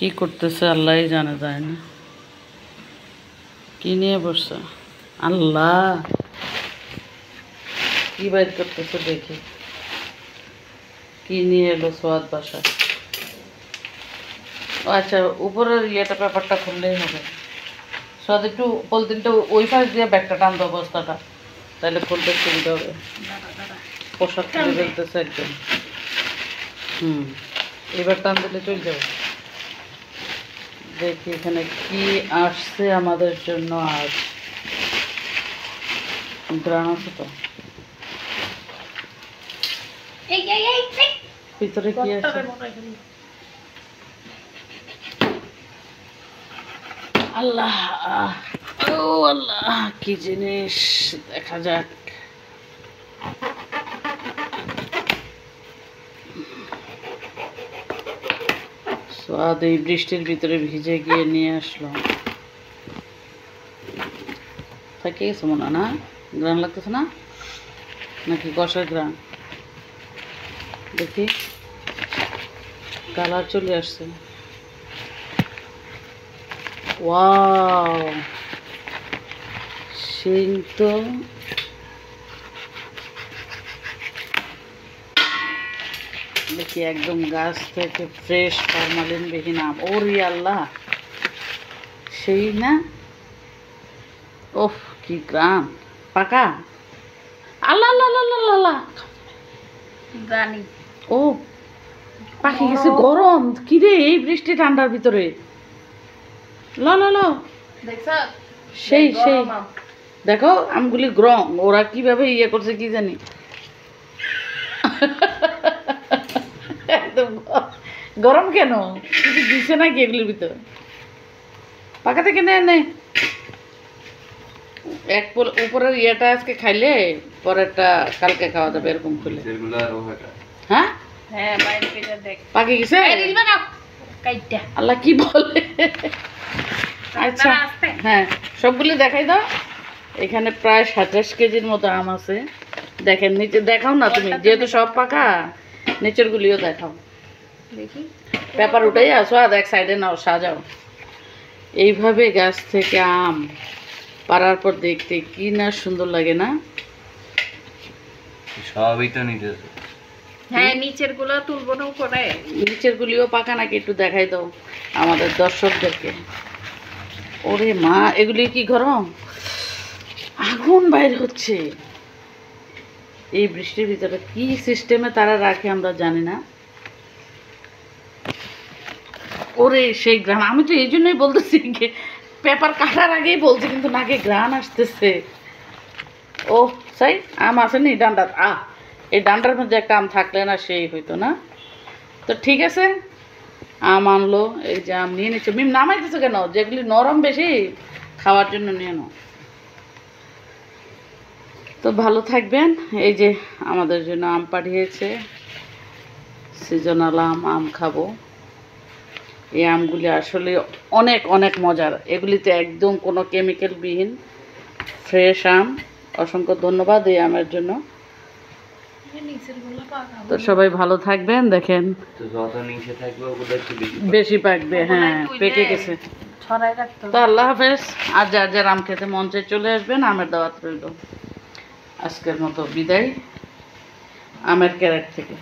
কি করতেছে আল্লাহই জানে, যায় না কি নিয়ে বসছে। আল্লাহ কি বাইর করতেছে দেখি, কি নিয়ে এলো সোয়াদ বাসায়। ও আচ্ছা, উপরের ইয়েটা পেপারটা খুললেই হবে। সোয়াদ একটু পলিথিনটা ওই পাশ দিয়ে ব্যাগটা টান দাও, বস্তাটা, তাহলে খুলতে সুবিধা হবে। পোশাক খুলে ফেলতেছে একদম। এবার টান দিলে চলে যাবে। দেখি এখানে কি আসছে আমাদের জন্য আজ। গ্রান আছে তো, ভিতরে কি আছে? আল্লাহ, ও আল্লাহ, কি জিনিস, দেখা যাক। সোয়াদ এই বৃষ্টির ভিতরে ভিজে গিয়ে নিয়ে আসলো। থাকে গেছে মনে না? গ্রান লাগতেছে না নাকি কষার গ্রান? দেখি, কালার চলে আসছে। ওয়াও, সেই তো। দেখি একদম গাছ থেকে ফ্রেশ ফরমালিনবিহীন আম। ওরে আল্লাহ, সেই না? ওফ, কি গ্রাম, পাকা। আল্লাহ আল্লাহ আল্লাহ আল্লাহ, জানি। ও পাখি গেছে, গরম কি রে এই বৃষ্টি ঠান্ডার ভিতরে। ল ল ল, সেই সেই দেখো আমগুলি গ্রম, ওরা কিভাবে ইয়ে করছে কি জানি। একদম গরম কেন, কিছু দিছে নাকি এগুলির ভিতরে? পাকা থেকে নে নে, এক উপরের ইয়েটা আজকে খাইলে পরেরটা কালকে খাওয়া যাবে, এরকম খুলে। হ্যাঁ পাকে গেছে। আল্লাহ কি বলে। আচ্ছা হ্যাঁ, সবগুলি দেখাই দাও। এখানে প্রায় 27 কেজির মতো আম আছে। দেখেন নিচে, দেখাও না তুমি, যেহেতু সব পাকা, নিচের গুলিও দেখাও। পেপার উঠাই আসো, আর এক সাইডে নাও, সাজাও। এইভাবে গাছ থেকে আম পাড়ার পর দেখতে কি না সুন্দর লাগে না? সবই তো নিচে। হ্যাঁ, নিচের গুলো তুলবো না উপরে। নিচের গুলিও পাকা নাকি একটু দেখাই দাও আমাদের দর্শকদেরকে। ওরে মা, এগুলি কি গরম, আগুন বাইর হচ্ছে এই বৃষ্টির ভিতরে। কি সিস্টেমে তারা রাখে আমরা জানি না। ওরে সেই গ্রান, আমি তো এই জন্যই বলতেছি, পেপার কাটার আগেই বলছি, কিন্তু নাকে গ্রান আসতেছে। ও সাই, আম আসেনি ডান্ডা, এই ডান্ডার মধ্যে একটা আম থাকলে না সেই হইতো না। তো ঠিক আছে, আম আনলো, এই যে আম নিয়ে নিচ্ছ। মিম নামাইতেছো কেন? যেগুলি নরম বেশি খাওয়ার জন্য নিয়ে নাও। তো ভালো থাকবেন। এই যে আমাদের জন্য আম পাঠিয়েছে, সিজনাল আম, আম খাবো। এই আমগুলি আসলে অনেক অনেক মজার, এগুলিতে একদম কোনো কেমিক্যালবিহীন ফ্রেশ আম। অসংখ্য ধন্যবাদ এই আমের জন্য। তো সবাই ভালো থাকবেন। দেখেন বেশি পাকবে, হ্যাঁ পেকে গেছে। তো আল্লাহ হাফেজ। আর যার যার আম খেতে মন চায় চলে আসবেন, আমের দাওয়াত রইল। আজকের মতো বিদায় আমের ক্যারেট থেকে।